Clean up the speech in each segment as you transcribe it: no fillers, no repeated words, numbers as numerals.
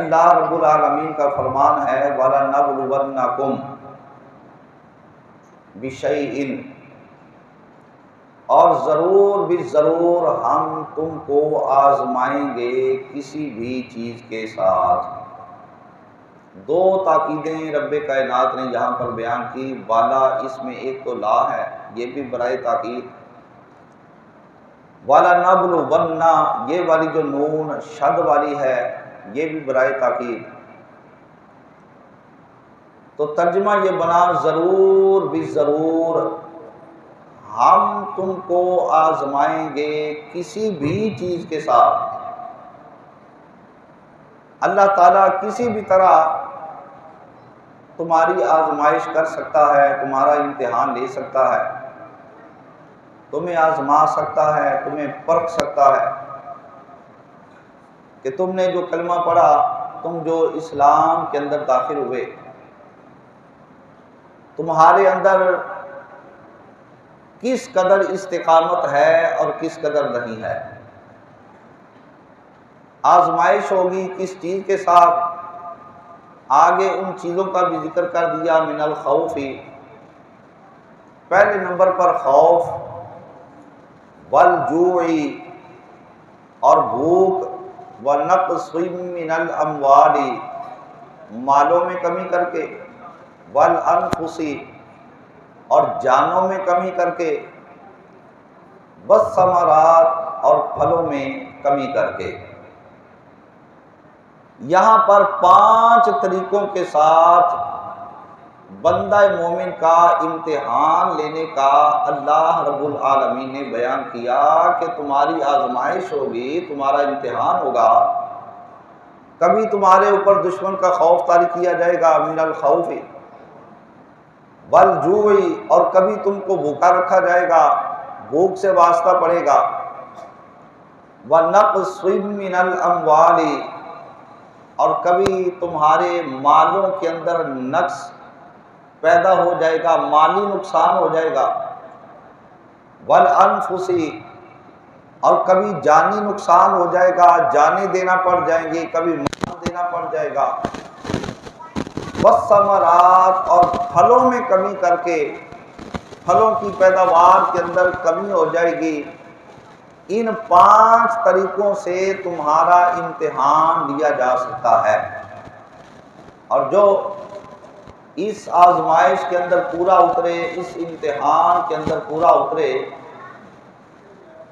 اللہ رب العالمین کا فرمان ہے وَلَنَبْلُوَنَّكُمْ بِشَيْءٍ، اور ضرور بھی ضرور ہم تم کو آزمائیں گے کسی بھی چیز کے ساتھ۔ دو تاکیدیں رب کائنات نے یہاں پر بیان کی، والا اس میں ایک تو لا ہے، یہ بھی برائے تاکید، وَلَنَبْلُوَنَّ یہ والی جو نون شد والی ہے یہ بھی برائے تاکید۔ تو ترجمہ یہ بنا ضرور بھی ضرور ہم تم کو آزمائیں گے کسی بھی چیز کے ساتھ۔ اللہ تعالیٰ کسی بھی طرح تمہاری آزمائش کر سکتا ہے، تمہارا امتحان لے سکتا ہے، تمہیں آزما سکتا ہے، تمہیں پرکھ سکتا ہے کہ تم نے جو کلمہ پڑھا، تم جو اسلام کے اندر داخل ہوئے، تمہارے اندر کس قدر استقامت ہے اور کس قدر نہیں ہے۔ آزمائش ہوگی کس چیز کے ساتھ، آگے ان چیزوں کا بھی ذکر کر دیا، من الخوف، پہلے نمبر پر خوف، والجوع اور بھوک، ونقص من الاموال مالوں میں کمی کر کے، والانفس اور جانوں میں کمی کر کے، والثمرات اور پھلوں میں کمی کر کے۔ یہاں پر 5 طریقوں کے ساتھ بندہ مومن کا امتحان لینے کا اللہ رب العالمین نے بیان کیا کہ تمہاری آزمائش ہوگی، تمہارا امتحان ہوگا۔ کبھی تمہارے اوپر دشمن کا خوف طاری کیا جائے گا، من الخوف، والجوع اور کبھی تم کو بھوکا رکھا جائے گا، بھوک سے واسطہ پڑے گا، ونقص من الاموال اور کبھی تمہارے مالوں کے اندر نقص پیدا ہو جائے گا، مالی نقصان ہو جائے گا، والانفس اور کبھی جانی نقصان ہو جائے گا، جانیں دینا پڑ جائیں گی، کبھی مال دینا پڑ جائے گا، والثمرات اور پھلوں میں کمی کر کے، پھلوں کی پیداوار کے اندر کمی ہو جائے گی۔ ان 5 طریقوں سے تمہارا امتحان لیا جا سکتا ہے، اور جو اس آزمائش کے اندر پورا اترے، اس امتحان کے اندر پورا اترے،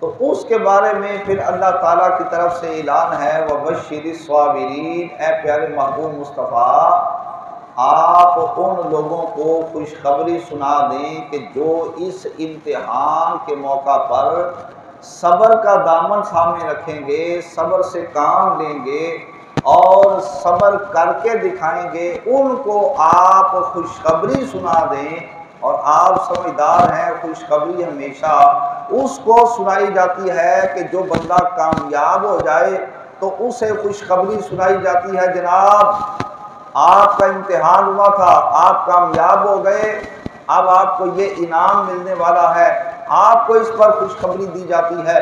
تو اس کے بارے میں پھر اللہ تعالیٰ کی طرف سے اعلان ہے وَبَشِّرِ الصَّابِرِينَ، اے پیارے محبوب مصطفیٰ آپ ان لوگوں کو خوشخبری سنا دیں کہ جو اس امتحان کے موقع پر صبر کا دامن تھامے رکھیں گے، صبر سے کام لیں گے اور صبر کر کے دکھائیں گے، ان کو آپ خوشخبری سنا دیں۔ اور آپ سمجھدار ہیں، خوشخبری ہمیشہ اس کو سنائی جاتی ہے کہ جو بندہ کامیاب ہو جائے تو اسے خوشخبری سنائی جاتی ہے، جناب آپ کا امتحان ہوا تھا، آپ کامیاب ہو گئے، اب آپ کو یہ انعام ملنے والا ہے، آپ کو اس پر خوشخبری دی جاتی ہے۔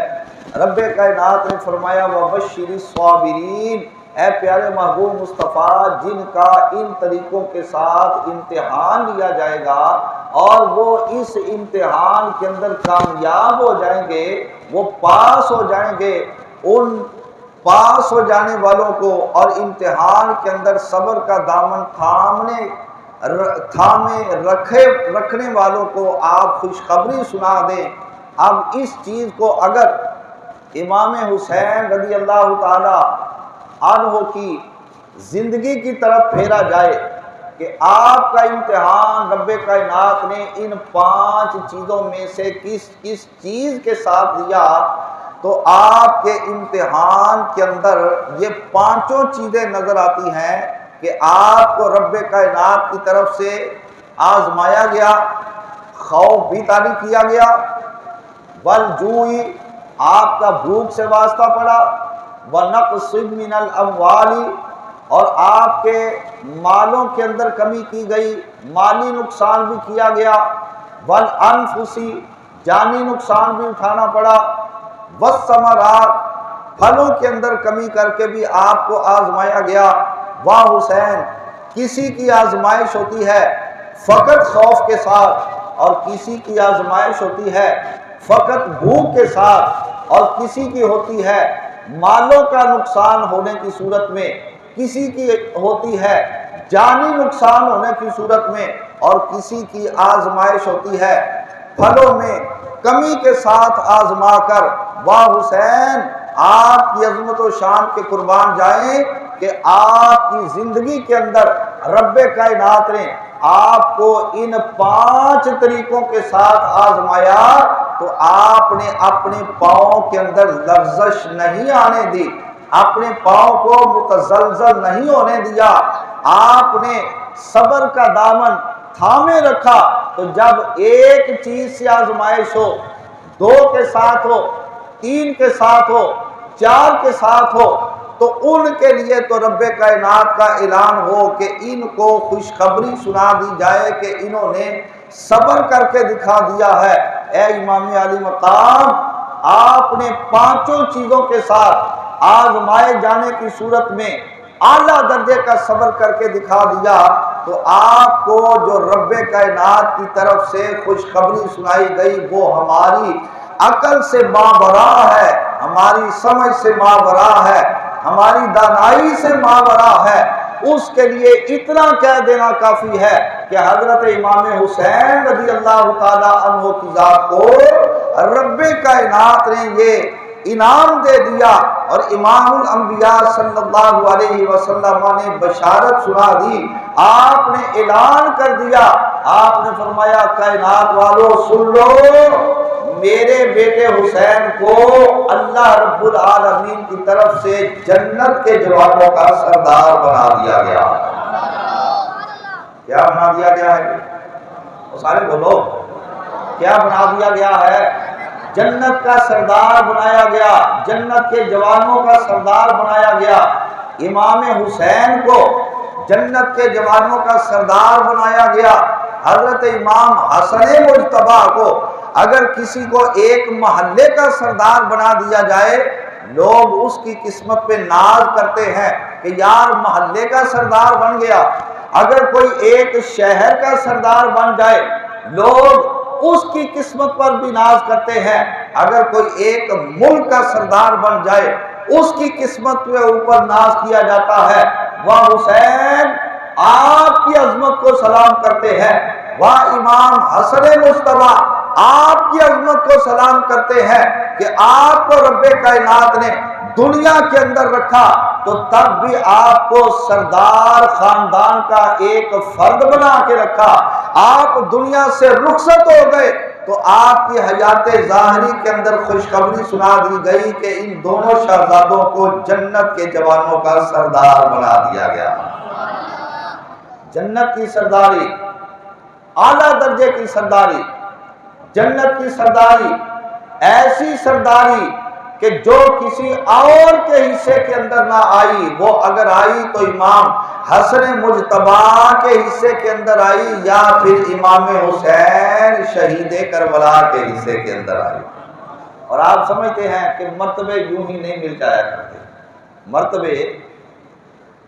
رب کائنات نے فرمایا وَبَشِّرِ الصَّابِرِينَ، اے پیارے محبوب مصطفیٰ جن کا ان طریقوں کے ساتھ امتحان لیا جائے گا اور وہ اس امتحان کے اندر کامیاب ہو جائیں گے، وہ پاس ہو جائیں گے، ان پاس ہو جانے والوں کو اور امتحان کے اندر صبر کا دامن تھامے رکھنے والوں کو آپ خوشخبری سنا دیں۔ اب اس چیز کو اگر امام حسین رضی اللہ تعالی عنہ کی زندگی کی طرف پھیرا جائے کہ آپ کا امتحان رب کائنات نے ان 5 چیزوں میں سے کس چیز کے ساتھ لیا، تو آپ کے امتحان کے اندر یہ 5 چیزیں نظر آتی ہیں کہ آپ کو رب کائنات کی طرف سے آزمایا گیا، خوف بھی طاری کیا گیا، والجوع آپ کا بھوک سے واسطہ پڑا، ونقص من الاموال اور آپ کے مالوں کے اندر کمی کی گئی، مالی نقصان بھی کیا گیا، والانفس جانی نقصان بھی اٹھانا پڑا، والثمرات پھلوں کے اندر کمی کر کے بھی آپ کو آزمایا گیا، واہ حسین، کسی کی آزمائش ہوتی ہے فقط خوف کے ساتھ، اور کسی کی آزمائش ہوتی ہے فقط بھوک کے ساتھ، اور کسی کی ہوتی ہے مالوں کا نقصان ہونے کی صورت میں، کسی کی ہوتی ہے جانی نقصان ہونے کی صورت میں، اور کسی کی آزمائش ہوتی ہے پھلوں میں کمی کے ساتھ آزما کر۔ واہ حسین، آپ کی عظمت و شان کے قربان جائیں کہ آپ کی زندگی کے اندر رب کائنات نے آپ کو ان 5 طریقوں کے ساتھ آزمایا، تو آپ نے اپنے پاؤں کے اندر لرزش نہیں آنے دی، اپنے پاؤں کو متزلزل نہیں ہونے دیا، آپ نے صبر کا دامن تھامے رکھا۔ تو جب ایک چیز سے آزمائش ہو، 2 کے ساتھ ہو، 3 کے ساتھ ہو، 4 کے ساتھ ہو، تو ان کے لیے تو رب کائنات کا اعلان ہو کہ ان کو خوشخبری سنا دی جائے کہ انہوں نے صبر کر کے دکھا دیا ہے۔ اے امام علی مقام، آپ نے 5 چیزوں کے ساتھ آزمائے جانے کی صورت میں اعلیٰ درجے کا صبر کر کے دکھا دیا، تو آپ کو جو رب کائنات کی طرف سے خوشخبری سنائی گئی وہ ہماری عقل سے مابرا ہے، ہماری سمجھ سے مابرا ہے، ہماری دانائی سے مابرا ہے۔ اس کے لیے اتنا کہہ دینا کافی ہے کہ حضرت امام حسین رضی اللہ تعالیٰ عنہ کی ذات کو رب کائنات نے یہ انعام دے دیا، اور امام الانبیاء صلی اللہ علیہ وسلم نے بشارت سنا دی، آپ نے اعلان کر دیا، آپ نے فرمایا کائنات والو سن لو، میرے بیٹے حسین کو اللہ رب العالمین کی طرف سے جنت کے جوانوں کا سردار بنا دیا گیا۔ کیا بنا دیا گیا ہے؟ وہ سارے بولو، کیا بنا دیا گیا ہے؟ جنت کا سردار بنایا گیا، جنت کے جوانوں کا سردار بنایا گیا۔ امام حسین کو جنت کے جوانوں کا سردار بنایا گیا۔ حضرت امام حسن مجتبیٰ کو اگر کسی کو ایک محلے کا سردار بنا دیا جائے، لوگ اس کی قسمت پہ ناز کرتے ہیں کہ یار محلے کا سردار بن گیا۔ اگر کوئی ایک شہر کا سردار بن جائے، لوگ اس کی قسمت پر بھی ناز کرتے ہیں۔ اگر کوئی ایک ملک کا سردار بن جائے، اس کی قسمت کے اوپر ناز کیا جاتا ہے۔ وہ حسین آپ کی عظمت کو سلام کرتے ہیں، وہ امام حسن مجتبیٰ آپ کی عظمت کو سلام کرتے ہیں کہ آپ کو رب کائنات نے دنیا کے اندر رکھا تو تب بھی آپ کو سردار خاندان کا ایک فرد بنا کے رکھا۔ آپ دنیا سے رخصت ہو گئے تو آپ کی حیات ظاہری کے اندر خوشخبری سنا دی گئی کہ ان دونوں شہزادوں کو جنت کے جوانوں کا سردار بنا دیا گیا۔ جنت کی سرداری، اعلیٰ درجے کی سرداری، جنت کی سرداری، ایسی سرداری کہ جو کسی اور کے حصے کے اندر نہ آئی، وہ اگر آئی تو امام حسن مجتبیٰ کے حصے کے اندر آئی، یا پھر امام حسین شہید کربلا کے حصے کے اندر آئی۔ اور آپ سمجھتے ہیں کہ مرتبے یوں ہی نہیں مل جایا کرتے، مرتبے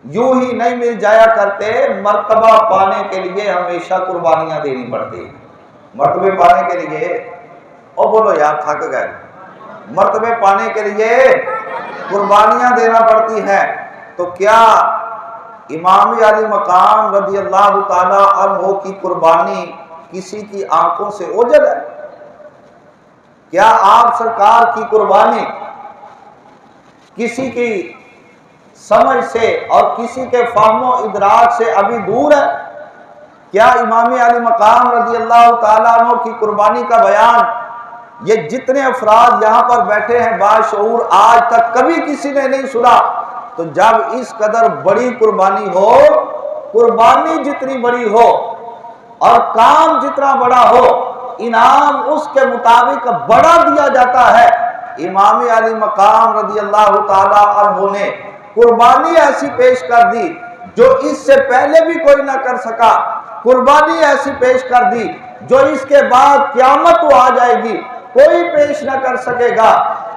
یوں ہی نہیں مل جایا کرتے، مرتبہ پانے کے لیے ہمیشہ قربانیاں دینی پڑتی ہیں۔ مرتبے پانے کے لیے، او بولو یار تھک گئے، مرتبے پانے کے لیے قربانیاں دینا پڑتی ہیں۔ تو کیا امام علی مقام رضی اللہ تعالی عنہ کی قربانی کسی کی آنکھوں سے اوجھل ہے؟ کیا آپ سرکار کی قربانی کسی کی سمجھ سے اور کسی کے فہم و ادراک سے ابھی دور ہے؟ کیا امام علی مقام رضی اللہ تعالیٰ عنہ کی قربانی کا بیان یہ جتنے افراد یہاں پر بیٹھے ہیں باشعور آج تک کبھی کسی نے نہیں سنا؟ تو جب اس قدر بڑی قربانی ہو، قربانی جتنی بڑی ہو اور کام جتنا بڑا ہو، انعام اس کے مطابق بڑا دیا جاتا ہے۔ امام علی مقام رضی اللہ تعالیٰ عنہ نے قربانی ایسی پیش کر دی جو اس سے پہلے بھی کوئی نہ کر سکا، قربانی ایسی پیش کر دی جو اس کے بعد قیامت آ جائے گی کوئی پیش نہ کر سکے گا۔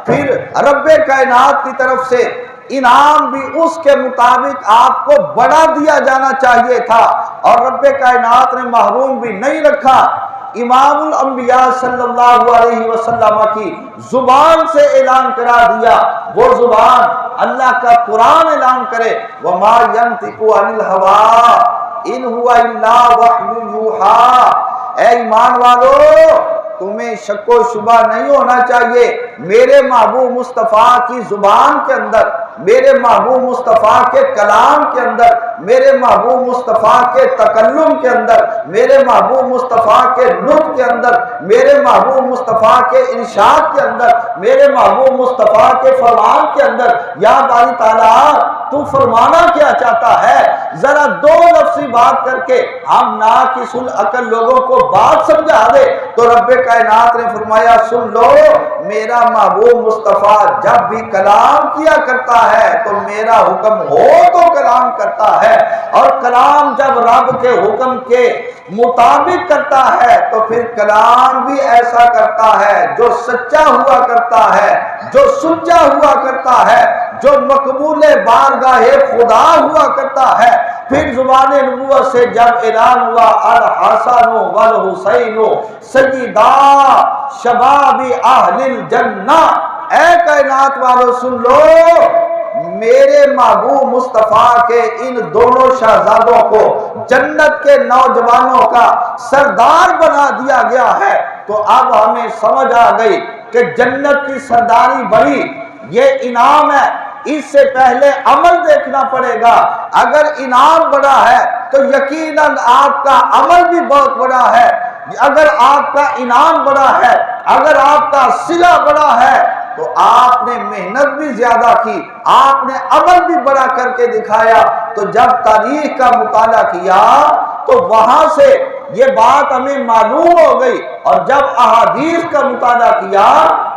پھر رب کائنات کی طرف سے انعام بھی اس کے مطابق آپ کو بڑھا دیا جانا چاہیے تھا، اور رب کائنات نے محروم بھی نہیں رکھا۔ امام الانبیاء صلی اللہ علیہ وسلم کی زبان سے اعلان کرا دیا، وہ زبان اللہ کا قرآن اعلان کرے، وَمَا يَنْطِقُ عَنِ الْهَوَىٰ إِنْ هُوَ إِلَّا وَحْيٌ يُوحَىٰ۔ اے ایمان والو، تمہیں شک و شبہ نہیں ہونا چاہیے، میرے محبوب مصطفیٰ کی زبان کے اندر، میرے محبوب مصطفیٰ کے کلام کے اندر، میرے محبوب مصطفیٰ کے تکلم کے اندر، میرے محبوب مصطفیٰ کے نطق کے اندر، میرے محبوب مصطفیٰ کے ارشاد کے اندر، میرے محبوب مصطفیٰ کے فرمان کے اندر، یا باری تعالیٰ تو فرمانا کیا چاہتا ہے؟ ذرا دو لفظی بات کر کے ہم ناقص العقل لوگوں کو بات سمجھا دے۔ تو رب کائنات نے فرمایا سن لو، میرا محبوب مصطفیٰ جب بھی کلام کیا کرتا ہے تو میرا حکم ہو تو کلام کرتا ہے، اور کلام جب رب کے حکم کے مطابق کرتا ہے تو پھر کلام بھی ایسا کرتا ہے جو سچا ہوا کرتا ہے، جو سچا ہوا کرتا ہے، جو مقبول بارگاہ خدا ہوا کرتا ہے۔ پھر زبان نبوت سے جب اعلان ہوا الحسن والحسین سیدا شباب اہل الجنہ، اے کائنات والو سن لو، میرے محبوب مصطفیٰ کے ان دونوں شہزادوں کو جنت کے نوجوانوں کا سردار بنا دیا گیا ہے۔ تو اب ہمیں سمجھ آ گئی کہ جنت کی سرداری بڑی یہ انعام ہے، اس سے پہلے عمل دیکھنا پڑے گا۔ اگر انعام بڑا ہے تو یقیناً آپ کا عمل بھی بہت بڑا ہے۔ اگر آپ کا انعام بڑا ہے، اگر آپ کا صلہ بڑا ہے تو آپ نے محنت بھی زیادہ کی، آپ نے عمل بھی بڑا کر کے دکھایا۔ تو جب تاریخ کا مطالعہ کیا تو وہاں سے یہ بات ہمیں معلوم ہو گئی، اور جب احادیث کا مطالعہ کیا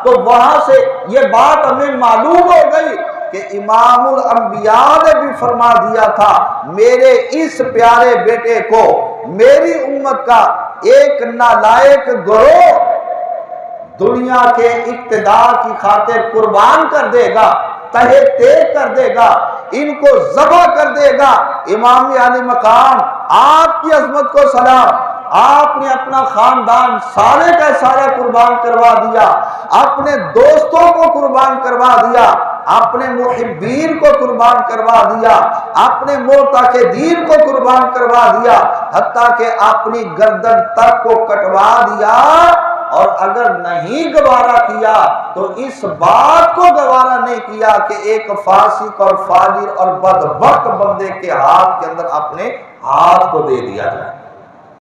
تو وہاں سے یہ بات ہمیں معلوم ہو گئی کہ امام الانبیاء نے بھی فرما دیا تھا میرے اس پیارے بیٹے کو میری امت کا ایک نالائق گروہ دنیا کے اقتدار کی خاطر قربان کر دے گا، تہے تیغ کر دے گا، ان کو ذبح کر دے گا۔ امام علی مقام آپ کی عظمت کو سلام، آپ نے اپنا خاندان سارے کا سارا قربان کروا دیا، اپنے دوستوں کو قربان کروا دیا، اپنے محبین کو قربان کروا دیا، اپنے معتقدین کو قربان کروا دیا، حتیٰ کہ اپنی گردن تک کو کٹوا دیا۔ اور اگر نہیں گوارا کیا تو اس بات کو گوارا نہیں کیا کہ ایک فاسق اور فاجر اور بدبخت بندے کے ہاتھ کے اندر اپنے ہاتھ کو دے دیا جائے۔